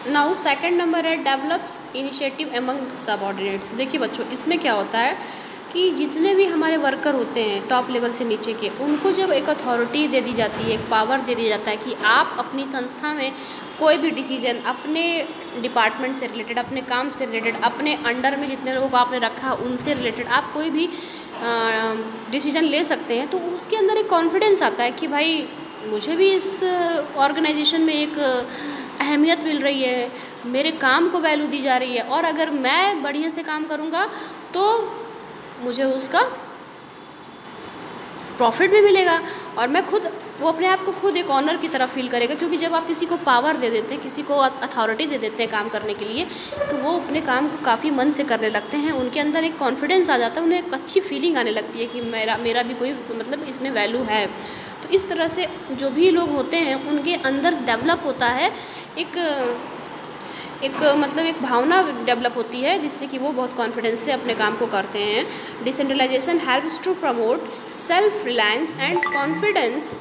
Now second number है develops initiative among subordinates. देखिए बच्चों, इसमें क्या होता है कि जितने भी हमारे वर्कर होते हैं टॉप लेवल से नीचे के, उनको जब एक अथॉरिटी दे दी जाती है, एक पावर दे दिया जाता है कि आप अपनी संस्था में कोई भी डिसीजन अपने डिपार्टमेंट से रिलेटेड, अपने काम से रिलेटेड, अपने अंडर में जितने लोगों को आपने रखा उनसे रिलेटेड आप कोई भी डिसीजन ले सकते हैं, तो उसके अंदर एक कॉन्फिडेंस आता है कि भाई मुझे भी इस ऑर्गेनाइजेशन में एक अहमियत मिल रही है, मेरे काम को वैल्यू दी जा रही है, और अगर मैं बढ़िया से काम करूँगा तो मुझे उसका प्रॉफिट भी मिलेगा, और मैं खुद वो अपने आप को खुद एक ऑनर की तरह फील करेगा। क्योंकि जब आप किसी को पावर दे देते हैं, किसी को अथॉरिटी दे देते हैं काम करने के लिए, तो वो अपने काम को काफ़ी मन से करने लगते हैं, उनके अंदर एक कॉन्फिडेंस आ जाता है, उन्हें एक अच्छी फीलिंग आने लगती है कि मेरा भी कोई मतलब इसमें वैल्यू है। तो इस तरह से जो भी लोग होते हैं उनके अंदर डेवलप होता है एक मतलब एक भावना डेवलप होती है, जिससे कि वो बहुत कॉन्फिडेंस से अपने काम को करते हैं। Decentralization helps to promote self reliance and confidence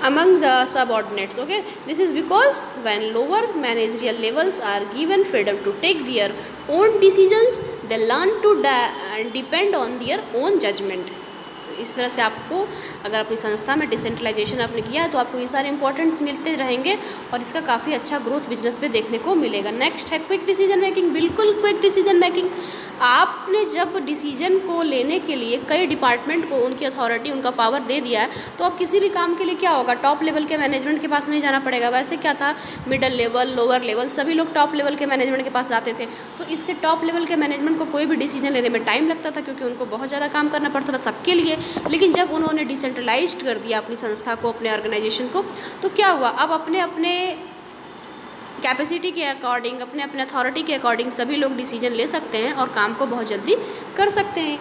among the subordinates. Okay, this is because when lower managerial levels are given freedom to take their own decisions, they learn to depend on their own judgment. इस तरह से आपको अगर अपनी संस्था में decentralisation आपने किया है तो आपको ये सारे इंपॉर्टेंट्स मिलते रहेंगे और इसका काफ़ी अच्छा ग्रोथ बिजनेस पे देखने को मिलेगा। नेक्स्ट है क्विक डिसीजन मेकिंग। बिल्कुल क्विक डिसीजन मेकिंग, आपने जब डिसीजन को लेने के लिए कई डिपार्टमेंट को उनकी अथॉरिटी, उनका पावर दे दिया है, तो अब किसी भी काम के लिए क्या होगा, टॉप लेवल के मैनेजमेंट के पास नहीं जाना पड़ेगा। वैसे क्या था, मिडल लेवल, लोअर लेवल, सभी लोग टॉप लेवल के मैनेजमेंट के पास जाते थे, तो इससे टॉप लेवल के मैनेजमेंट को कोई भी डिसीजन लेने में टाइम लगता था, क्योंकि उनको बहुत ज़्यादा काम करना पड़ता था सबके लिए। लेकिन जब उन्होंने डिसेंट्रलाइज्ड कर दिया अपनी संस्था को, अपने ऑर्गेनाइजेशन को, तो क्या हुआ, अब अपने अपने कैपेसिटी के अकॉर्डिंग, अपने अपने अथॉरिटी के अकॉर्डिंग सभी लोग डिसीजन ले सकते हैं और काम को बहुत जल्दी कर सकते हैं।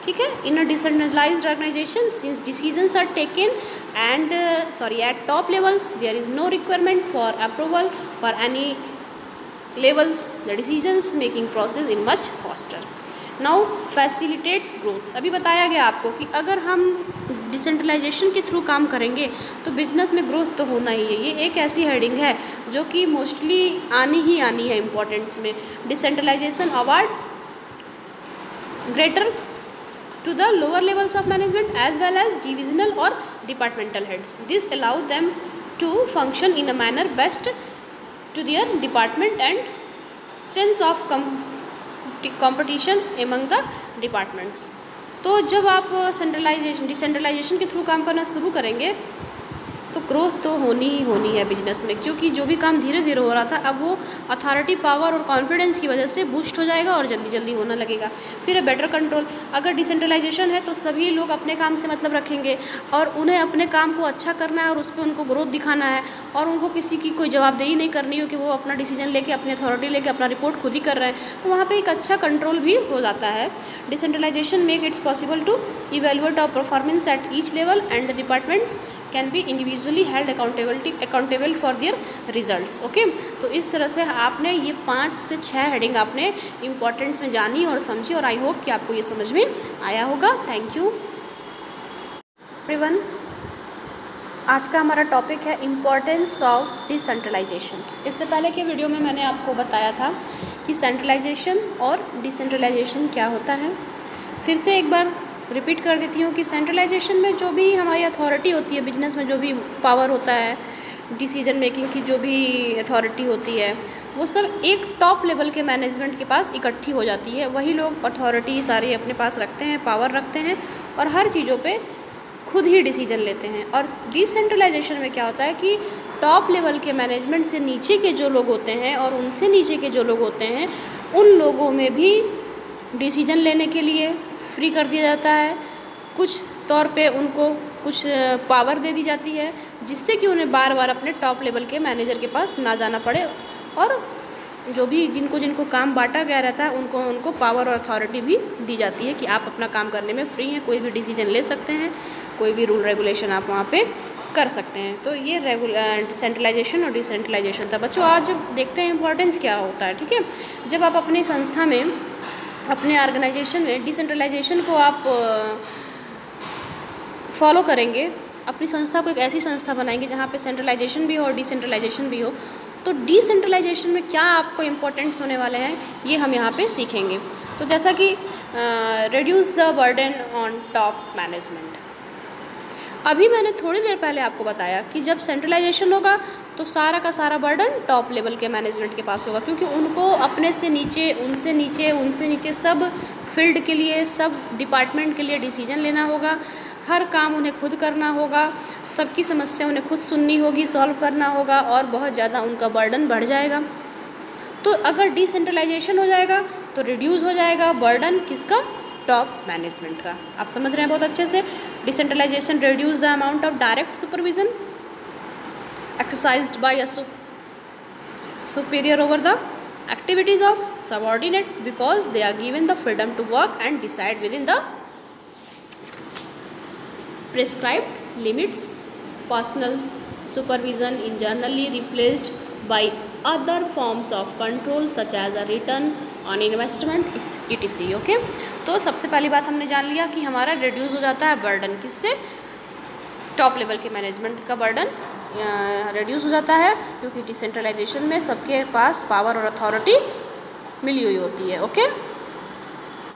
ठीक है, in a decentralised organisation since decisions are taken and at top levels there is no requirement for approval for any levels, the decisions making process in much faster. Now facilitates growth. अभी बताया गया आपको कि अगर हम decentralisation के through काम करेंगे तो बिजनेस में ग्रोथ तो होना ही है। ये एक ऐसी हेडिंग है जो कि मोस्टली आनी ही आनी है इम्पोर्टेंट्स में। Decentralization award greater to the lower levels of management as well as divisional or departmental heads. This allow them to function in a manner best to their department and sense of competition among the departments. तो जब आप decentralisation के through काम करना शुरू करेंगे तो growth तो होनी ही होनी है बिजनेस में, क्योंकि जो भी काम धीरे धीरे हो रहा था अब वो अथॉरिटी, पावर और कॉन्फिडेंस की वजह से बूस्ट हो जाएगा और जल्दी जल्दी होने लगेगा। फिर है बेटर कंट्रोल। अगर डिसेंट्रलाइजेशन है तो सभी लोग अपने काम से मतलब रखेंगे और उन्हें अपने काम को अच्छा करना है और उस पर उनको ग्रोथ दिखाना है, और उनको किसी की कोई जवाबदेही नहीं करनी हो कि वो अपना डिसीजन लेके, अपनी अथॉरिटी लेके अपना रिपोर्ट खुद ही कर रहे हैं, तो वहाँ पर एक अच्छा कंट्रोल भी हो जाता है। Decentralization make its possible to evaluate our performance at each level and the departments can be individually held accountable for their results. Okay, तो इस तरह से आपने ये 5 से 6 हेडिंग आपने इंपॉर्टेंट्स में जानी और समझी, और आई होप कि आपको ये समझ में आया होगा। Thank you everyone. आज का हमारा टॉपिक है इम्पॉर्टेंस ऑफ डिसेंट्रलाइजेशन। इससे पहले के वीडियो में मैंने आपको बताया था कि सेंट्रलाइजेशन और डिसेंट्रलाइजेशन क्या होता है। फिर से एक बार रिपीट कर देती हूँ कि सेंट्रलाइजेशन में जो भी हमारी अथॉरिटी होती है, बिजनेस में जो भी पावर होता है, डिसीजन मेकिंग की जो भी अथॉरिटी होती है, वो सब एक टॉप लेवल के मैनेजमेंट के पास इकट्ठी हो जाती है। वही लोग अथॉरिटी सारी अपने पास रखते हैं, पावर रखते हैं और हर चीज़ों पे खुद ही डिसीजन लेते हैं। और डिसेंट्रलाइजेशन में क्या होता है कि टॉप लेवल के मैनेजमेंट से नीचे के जो लोग होते हैं और उनसे नीचे के जो लोग होते हैं, उन लोगों में भी डिसीजन लेने के लिए फ्री कर दिया जाता है। कुछ तौर पे उनको कुछ पावर दे दी जाती है, जिससे कि उन्हें बार बार अपने टॉप लेवल के मैनेजर के पास ना जाना पड़े, और जो भी जिनको काम बांटा गया रहता है उनको पावर और अथॉरिटी भी दी जाती है कि आप अपना काम करने में फ्री हैं, कोई भी डिसीजन ले सकते हैं, कोई भी रूल रेगुलेशन आप वहाँ पे कर सकते हैं। तो ये सेंट्रलाइजेशन और डिसेंट्रलाइजेशन था बच्चों। आज देखते हैं इंपॉर्टेंस क्या होता है। ठीक है, जब आप अपनी संस्था में, अपने ऑर्गेनाइजेशन में डिसेंट्रलाइजेशन को आप फॉलो करेंगे, अपनी संस्था को एक ऐसी संस्था बनाएंगे जहाँ पे सेंट्रलाइजेशन भी हो और डिसेंट्रलाइजेशन भी हो, तो डिसेंट्रलाइजेशन में क्या आपको इम्पोर्टेंट्स होने वाले हैं ये हम यहाँ पे सीखेंगे। तो जैसा कि reduce the burden on top management. अभी मैंने थोड़ी देर पहले आपको बताया कि जब सेंट्रलाइजेशन होगा तो सारा का सारा बर्डन टॉप लेवल के मैनेजमेंट के पास होगा, क्योंकि उनको अपने से नीचे, उनसे नीचे सब फील्ड के लिए, सब डिपार्टमेंट के लिए डिसीजन लेना होगा, हर काम उन्हें खुद करना होगा, सबकी समस्या उन्हें खुद सुननी होगी, सॉल्व करना होगा और बहुत ज़्यादा उनका बर्डन बढ़ जाएगा। तो अगर डिसेंट्रलाइजेशन हो जाएगा तो रिड्यूस हो जाएगा बर्डन किसका? टॉप मैनेजमेंट का। आप समझ रहे हैं बहुत अच्छे से। Decentralization reduce the amount of direct supervision exercised by a superior over the activities of subordinate, because they are given the freedom to work and decide within the prescribed limits. Personal supervision is generally replaced by other forms of control such as a return on investment etc. Okay, तो सबसे पहली बात हमने जान लिया कि हमारा reduce हो जाता है बर्डन किससे? टॉप लेवल के मैनेजमेंट का बर्डन रिड्यूस हो जाता है, क्योंकि डिसेंट्रलाइजेशन में सबके पास पावर और अथॉरिटी मिली हुई होती है। ओके।